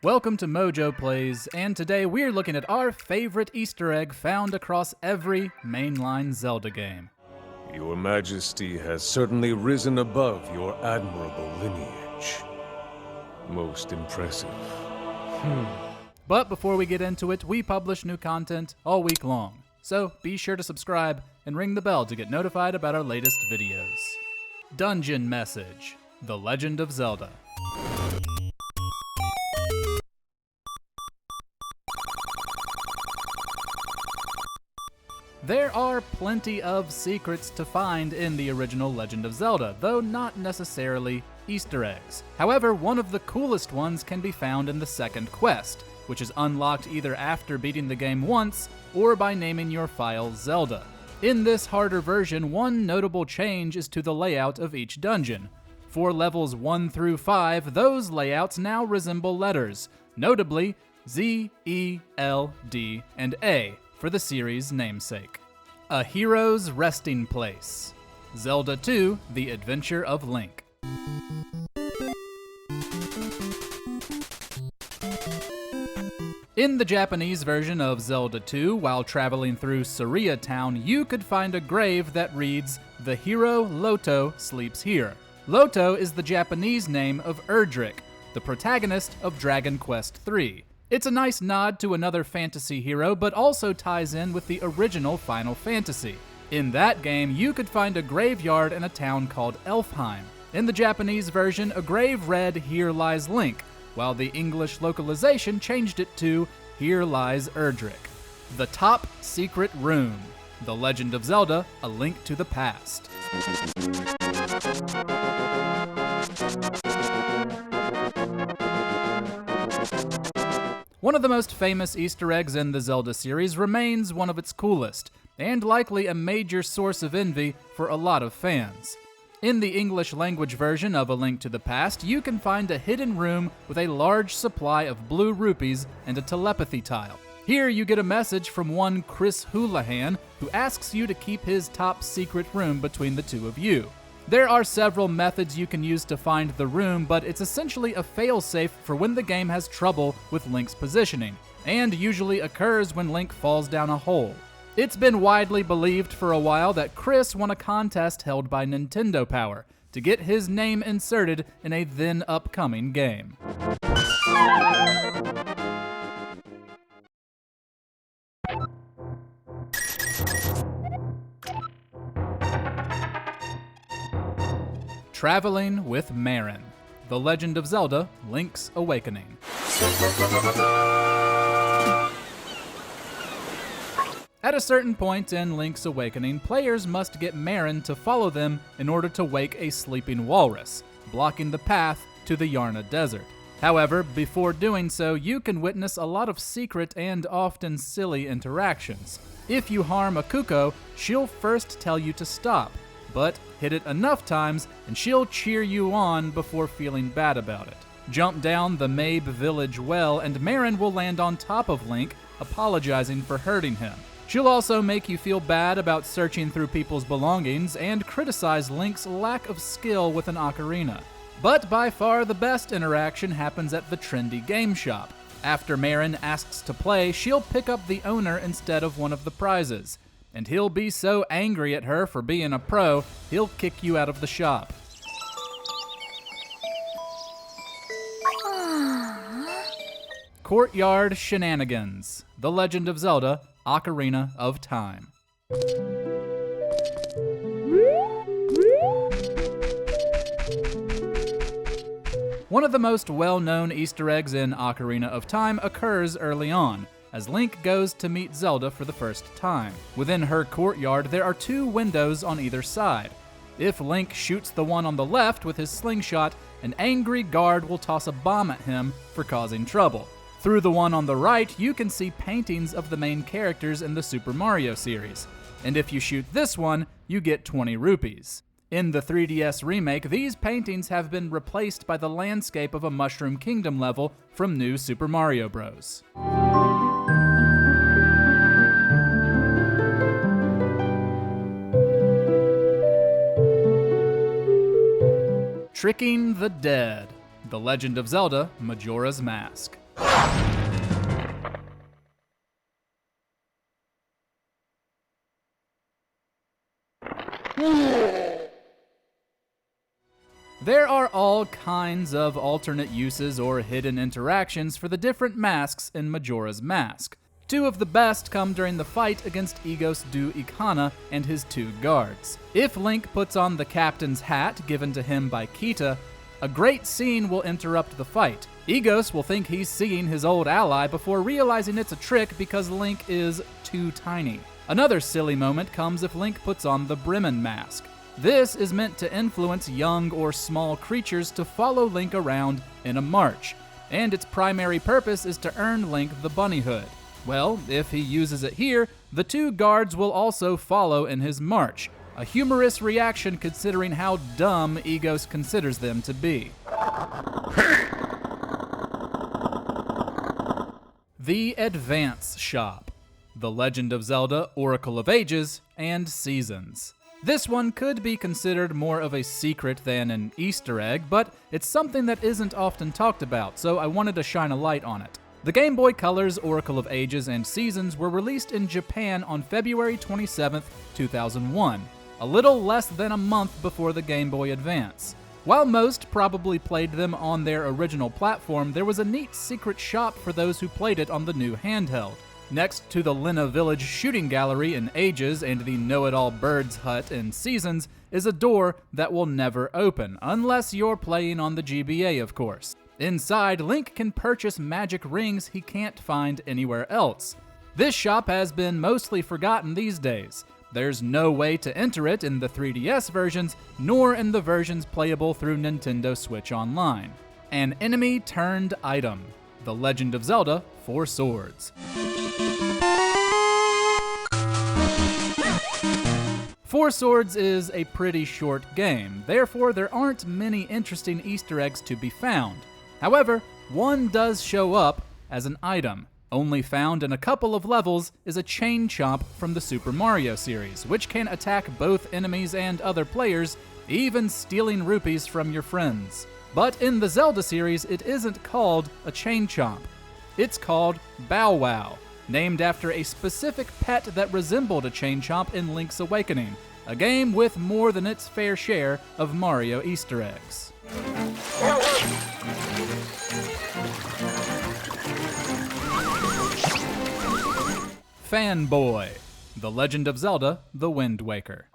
Welcome to MojoPlays, and today we're looking at our favorite Easter egg found across every mainline Zelda game. Your Majesty has certainly risen above your admirable lineage. Most impressive. But before we get into it, we publish new content all week long, so be sure to subscribe and ring the bell to get notified about our latest videos. Dungeon Message: The Legend of Zelda. There are plenty of secrets to find in the original Legend of Zelda, though not necessarily Easter eggs. However, one of the coolest ones can be found in the second quest, which is unlocked either after beating the game once or by naming your file Zelda. In this harder version, one notable change is to the layout of each dungeon. For levels 1 through 5, those layouts now resemble letters, notably Z, E, L, D, and A, for the series' namesake. A Hero's Resting Place. Zelda 2: The Adventure of Link. In the Japanese version of Zelda 2, while traveling through Saria Town, you could find a grave that reads, "The hero Loto sleeps here." Loto is the Japanese name of Erdrick, the protagonist of Dragon Quest III. It's a nice nod to another fantasy hero, but also ties in with the original Final Fantasy. In that game, you could find a graveyard in a town called Elfheim. In the Japanese version, a grave read, "Here lies Link," while the English localization changed it to "Here lies Erdrick." The Top Secret Room: The Legend of Zelda: A Link to the Past. One of the most famous Easter eggs in the Zelda series remains one of its coolest, and likely a major source of envy for a lot of fans. In the English language version of A Link to the Past, you can find a hidden room with a large supply of blue rupees and a telepathy tile. Here you get a message from one Chris Houlihan, who asks you to keep his top secret room between the two of you. There are several methods you can use to find the room, but it's essentially a failsafe for when the game has trouble with Link's positioning, and usually occurs when Link falls down a hole. It's been widely believed for a while that Chris won a contest held by Nintendo Power to get his name inserted in a then upcoming game. Traveling with Marin: The Legend of Zelda: Link's Awakening. At a certain point in Link's Awakening, players must get Marin to follow them in order to wake a sleeping walrus, blocking the path to the Yarna Desert. However, before doing so, you can witness a lot of secret and often silly interactions. If you harm a Kuko, she'll first tell you to stop, but hit it enough times and she'll cheer you on before feeling bad about it. Jump down the Mabe Village well and Marin will land on top of Link, apologizing for hurting him. She'll also make you feel bad about searching through people's belongings and criticize Link's lack of skill with an ocarina. But by far the best interaction happens at the trendy game shop. After Marin asks to play, she'll pick up the owner instead of one of the prizes, and he'll be so angry at her for being a pro, he'll kick you out of the shop. Courtyard Shenanigans: The Legend of Zelda: Ocarina of Time. One of the most well-known Easter eggs in Ocarina of Time occurs early on, as Link goes to meet Zelda for the first time. Within her courtyard, there are two windows on either side. If Link shoots the one on the left with his slingshot, an angry guard will toss a bomb at him for causing trouble. Through the one on the right, you can see paintings of the main characters in the Super Mario series. And if you shoot this one, you get 20 rupees. In the 3DS remake, these paintings have been replaced by the landscape of a Mushroom Kingdom level from New Super Mario Bros. Tricking the Dead: The Legend of Zelda: Majora's Mask. There are all kinds of alternate uses or hidden interactions for the different masks in Majora's Mask. Two of the best come during the fight against Egos du Ikana and his two guards. If Link puts on the captain's hat given to him by Kita, a great scene will interrupt the fight. Egos will think he's seeing his old ally before realizing it's a trick because Link is too tiny. Another silly moment comes if Link puts on the Bremen mask. This is meant to influence young or small creatures to follow Link around in a march, and its primary purpose is to earn Link the bunny hood. Well, if he uses it here, the two guards will also follow in his march, a humorous reaction considering how dumb Egos considers them to be. The Advance Shop, The Legend of Zelda, Oracle of Ages, and Seasons. This one could be considered more of a secret than an Easter egg, but it's something that isn't often talked about, so I wanted to shine a light on it. The Game Boy Color's Oracle of Ages and Seasons were released in Japan on February 27, 2001, a little less than a month before the Game Boy Advance. While most probably played them on their original platform, there was a neat secret shop for those who played it on the new handheld. Next to the Lena Village shooting gallery in Ages and the Know-It-All Birds Hut in Seasons is a door that will never open, unless you're playing on the GBA, of course. Inside, Link can purchase magic rings he can't find anywhere else. This shop has been mostly forgotten these days. There's no way to enter it in the 3DS versions, nor in the versions playable through Nintendo Switch Online. An enemy turned item. The Legend of Zelda 4 Swords. 4 Swords is a pretty short game, therefore there aren't many interesting Easter eggs to be found. However, one does show up as an item. Only found in a couple of levels is a Chain Chomp from the Super Mario series, which can attack both enemies and other players, even stealing rupees from your friends. But in the Zelda series, it isn't called a Chain Chomp. It's called Bow Wow, named after a specific pet that resembled a Chain Chomp in Link's Awakening, a game with more than its fair share of Mario Easter eggs. Fanboy, The Legend of Zelda, The Wind Waker.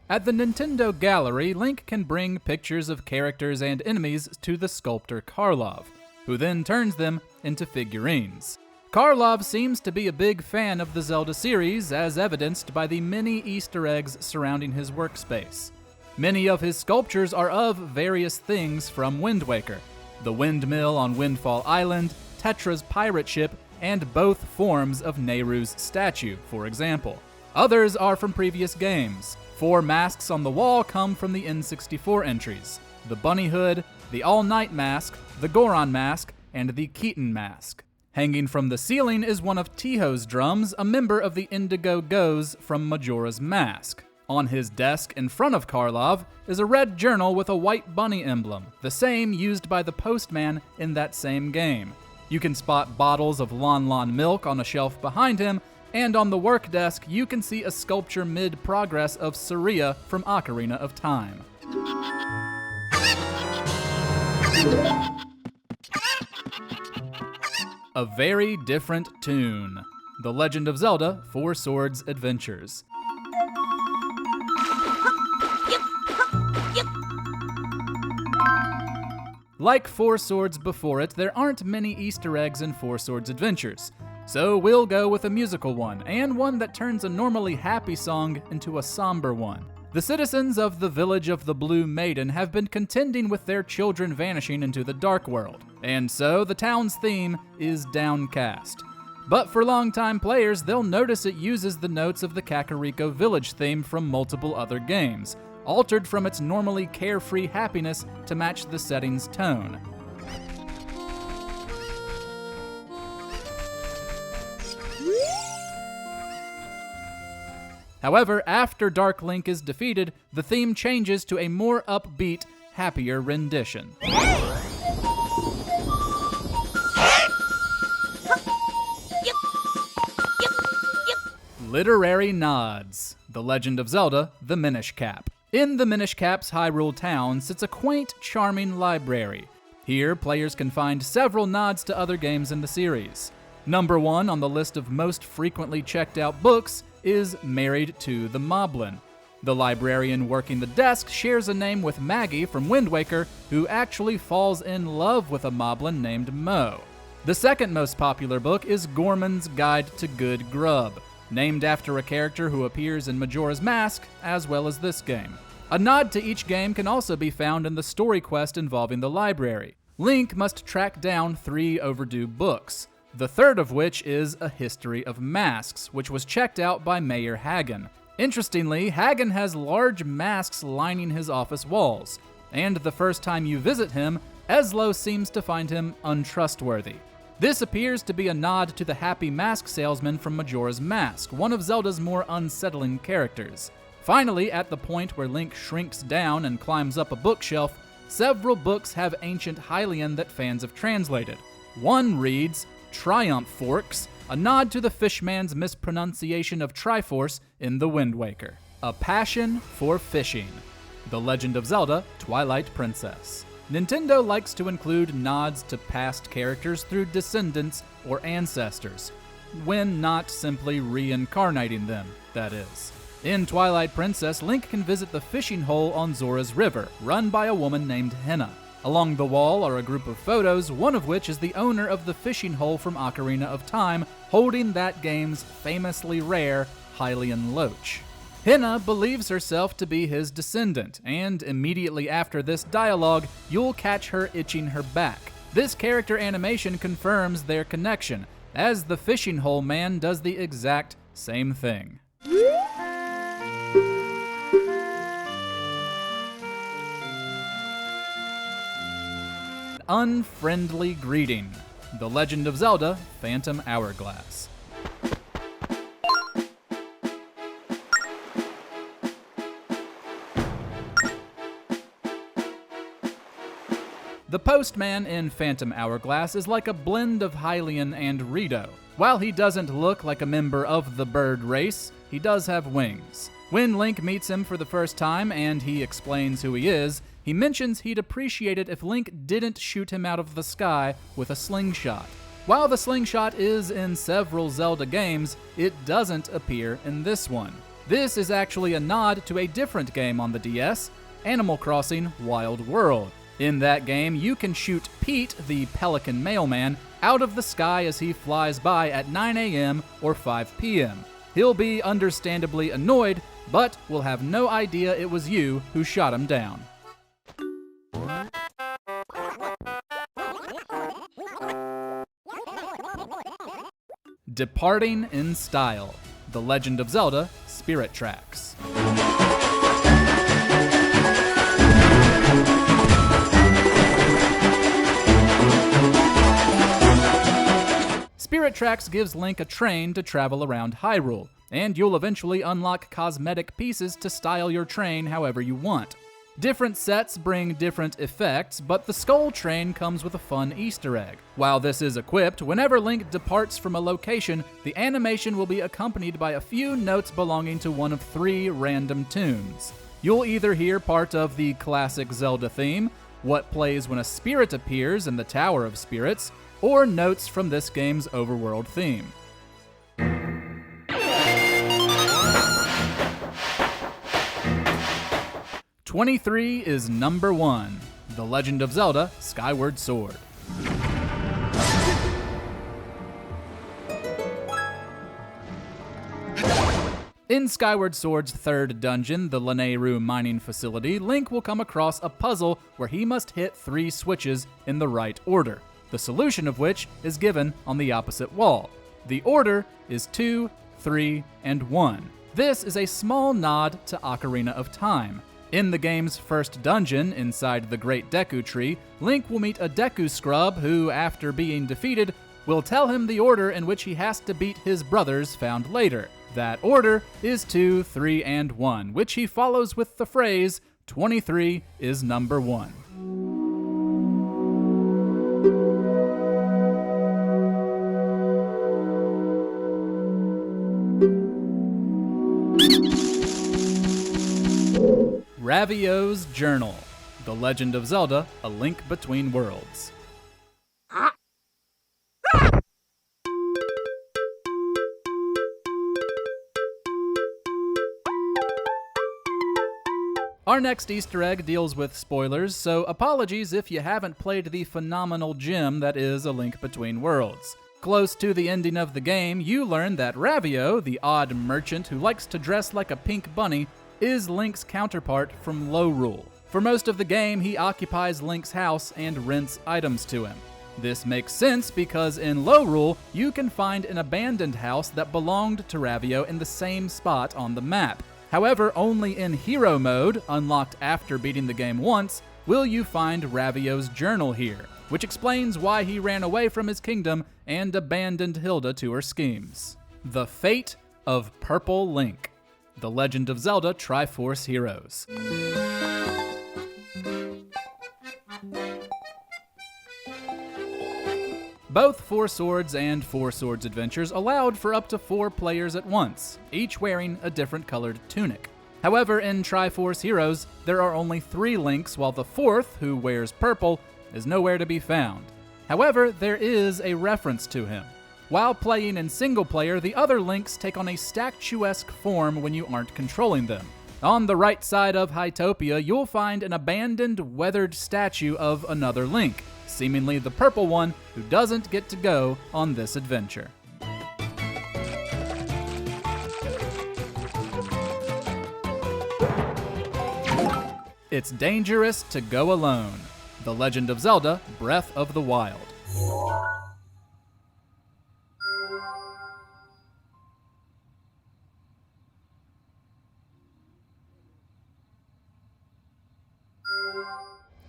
At the Nintendo Gallery, Link can bring pictures of characters and enemies to the sculptor Karlov, who then turns them into figurines. Karlov seems to be a big fan of the Zelda series, as evidenced by the many Easter eggs surrounding his workspace. Many of his sculptures are of various things from Wind Waker: the windmill on Windfall Island, Tetra's pirate ship, and both forms of Nehru's statue, for example. Others are from previous games. 4 masks on the wall come from the N64 entries: the Bunny Hood, the All Night Mask, the Goron Mask, and the Keaton Mask. Hanging from the ceiling is one of Tiho's drums, a member of the Indigo Goes from Majora's Mask. On his desk in front of Karlov is a red journal with a white bunny emblem, the same used by the postman in that same game. You can spot bottles of Lon Lon milk on a shelf behind him, and on the work desk you can see a sculpture mid-progress of Saria from Ocarina of Time. A very different tune. The Legend of Zelda 4 Swords Adventures. Like 4 Swords before it, there aren't many Easter eggs in 4 Swords Adventures, so we'll go with a musical one, and one that turns a normally happy song into a somber one. The citizens of the village of the Blue Maiden have been contending with their children vanishing into the Dark World, and so the town's theme is Downcast. But for longtime players, they'll notice it uses the notes of the Kakariko Village theme from multiple other games, altered from its normally carefree happiness to match the setting's tone. However, after Dark Link is defeated, the theme changes to a more upbeat, happier rendition. Literary nods. The Legend of Zelda, The Minish Cap. In the Minish Cap's Hyrule town sits a quaint, charming library. Here, players can find several nods to other games in the series. Number 1 on the list of most frequently checked out books is Married to the Moblin. The librarian working the desk shares a name with Maggie from Wind Waker, who actually falls in love with a moblin named Mo. The second most popular book is Gorman's Guide to Good Grub, named after a character who appears in Majora's Mask, as well as this game. A nod to each game can also be found in the story quest involving the library. Link must track down 3 overdue books, the third of which is A History of Masks, which was checked out by Mayor Hagen. Interestingly, Hagen has large masks lining his office walls, and the first time you visit him, Eslo seems to find him untrustworthy. This appears to be a nod to the happy mask salesman from Majora's Mask, one of Zelda's more unsettling characters. Finally, at the point where Link shrinks down and climbs up a bookshelf, several books have ancient Hylian that fans have translated. One reads, Triumph Forks, a nod to the fishman's mispronunciation of Triforce in The Wind Waker. A passion for fishing. The Legend of Zelda, Twilight Princess. Nintendo likes to include nods to past characters through descendants or ancestors, when not simply reincarnating them, that is. In Twilight Princess, Link can visit the fishing hole on Zora's River, run by a woman named Henna. Along the wall are a group of photos, one of which is the owner of the fishing hole from Ocarina of Time, holding that game's famously rare Hylian loach. Henna believes herself to be his descendant, and immediately after this dialogue, you'll catch her itching her back. This character animation confirms their connection, as the fishing hole man does the exact same thing. Unfriendly Greeting. The Legend of Zelda, Phantom Hourglass. The postman in Phantom Hourglass is like a blend of Hylian and Rito. While he doesn't look like a member of the bird race, he does have wings. When Link meets him for the first time and he explains who he is, he mentions he'd appreciate it if Link didn't shoot him out of the sky with a slingshot. While the slingshot is in several Zelda games, it doesn't appear in this one. This is actually a nod to a different game on the DS, Animal Crossing Wild World. In that game, you can shoot Pete, the pelican mailman, out of the sky as he flies by at 9 a.m. or 5 p.m. He'll be understandably annoyed, but will have no idea it was you who shot him down. Departing in Style. The Legend of Zelda, Spirit Tracks. Spirit Tracks gives Link a train to travel around Hyrule, and you'll eventually unlock cosmetic pieces to style your train however you want. Different sets bring different effects, but the Skull Train comes with a fun Easter egg. While this is equipped, whenever Link departs from a location, the animation will be accompanied by a few notes belonging to one of 3 random tunes. You'll either hear part of the classic Zelda theme, what plays when a spirit appears in the Tower of Spirits, or notes from this game's overworld theme. "23 is number 1, The Legend of Zelda, Skyward Sword. In Skyward Sword's third dungeon, the Lanayru mining facility, Link will come across a puzzle where he must hit 3 switches in the right order, the solution of which is given on the opposite wall. The order is 2, 3, and 1. This is a small nod to Ocarina of Time. In the game's first dungeon, inside the Great Deku Tree, Link will meet a Deku Scrub who, after being defeated, will tell him the order in which he has to beat his brothers found later. That order is 2, 3, and 1, which he follows with the phrase, 23 is number 1. Ravios Journal, The Legend of Zelda, A Link Between Worlds. Our next Easter egg deals with spoilers, so apologies if you haven't played the phenomenal gem that is A Link Between Worlds. Close to the ending of the game, you learn that Ravio, the odd merchant who likes to dress like a pink bunny, is Link's counterpart from Lorule. For most of the game, he occupies Link's house and rents items to him. This makes sense because in Lorule, you can find an abandoned house that belonged to Ravio in the same spot on the map. However, only in Hero Mode, unlocked after beating the game once, will you find Ravio's journal here, which explains why he ran away from his kingdom and abandoned Hilda to her schemes. The Fate of Purple Link, The Legend of Zelda Triforce Heroes. Both Four Swords and Four Swords adventures allowed for up to 4 players at once, each wearing a different colored tunic. However, in Triforce Heroes, there are only 3 Links, while the 4th, who wears purple, is nowhere to be found. However, there is a reference to him. While playing in single player, the other Links take on a statuesque form when you aren't controlling them. On the right side of Hytopia, you'll find an abandoned, weathered statue of another Link, seemingly the purple one who doesn't get to go on this adventure. It's dangerous to go alone. The Legend of Zelda, Breath of the Wild.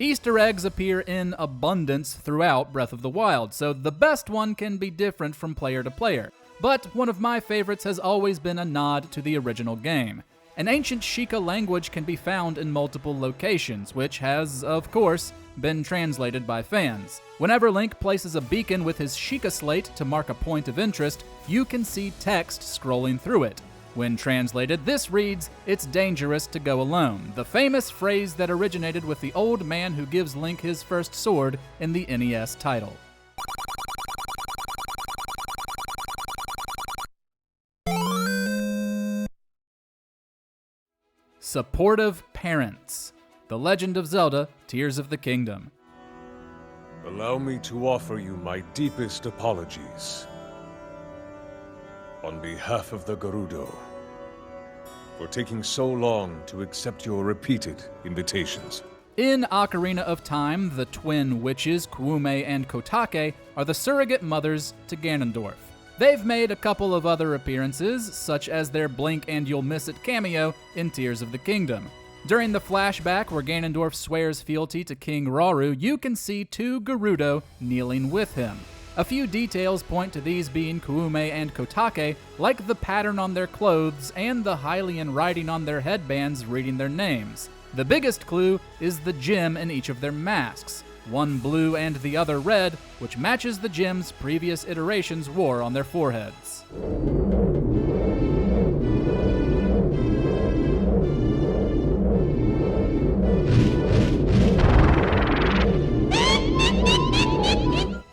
Easter eggs appear in abundance throughout Breath of the Wild, so the best one can be different from player to player. But one of my favorites has always been a nod to the original game. An ancient Sheikah language can be found in multiple locations, which has, of course, been translated by fans. Whenever Link places a beacon with his Sheikah slate to mark a point of interest, you can see text scrolling through it. When translated, this reads, "It's dangerous to go alone," the famous phrase that originated with the old man who gives Link his first sword in the NES title. Supportive Parents, The Legend of Zelda, Tears of the Kingdom. Allow me to offer you my deepest apologies. On behalf of the Gerudo, for taking so long to accept your repeated invitations. In Ocarina of Time, the twin witches, Kuume and Kotake, are the surrogate mothers to Ganondorf. They've made a couple of other appearances, such as their Blink and You'll Miss It cameo in Tears of the Kingdom. During the flashback where Ganondorf swears fealty to King Rauru, you can see 2 Gerudo kneeling with him. A few details point to these being Kuume and Kotake, like the pattern on their clothes and the Hylian writing on their headbands reading their names. The biggest clue is the gem in each of their masks, one blue and the other red, which matches the gems previous iterations wore on their foreheads.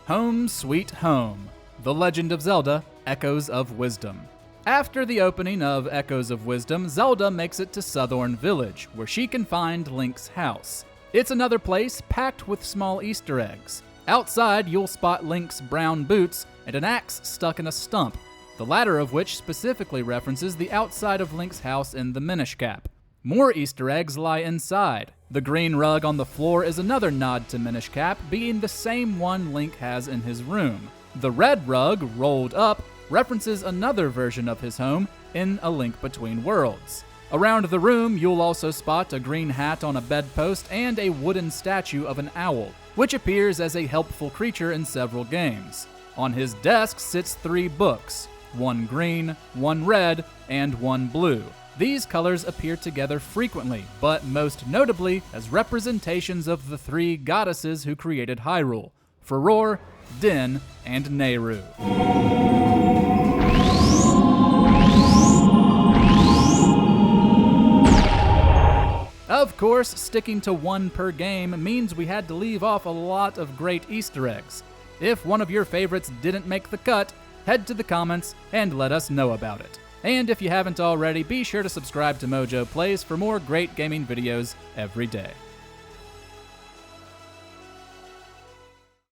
Home Sweet Home, The Legend of Zelda, Echoes of Wisdom. After the opening of Echoes of Wisdom, Zelda makes it to Southorn Village, where she can find Link's house. It's another place packed with small Easter eggs. Outside, you'll spot Link's brown boots and an axe stuck in a stump, the latter of which specifically references the outside of Link's house in the Minish Cap. More Easter eggs lie inside. The green rug on the floor is another nod to Minish Cap, being the same one Link has in his room. The red rug, rolled up, references another version of his home in A Link Between Worlds. Around the room, you'll also spot a green hat on a bedpost and a wooden statue of an owl, which appears as a helpful creature in several games. On his desk sits 3 books, one green, one red, and one blue. These colors appear together frequently, but most notably as representations of the 3 goddesses who created Hyrule, Furore, Din, and Nehru. Of course, sticking to one per game means we had to leave off a lot of great Easter eggs. If one of your favorites didn't make the cut, head to the comments and let us know about it. And if you haven't already, be sure to subscribe to MojoPlays for more great gaming videos every day.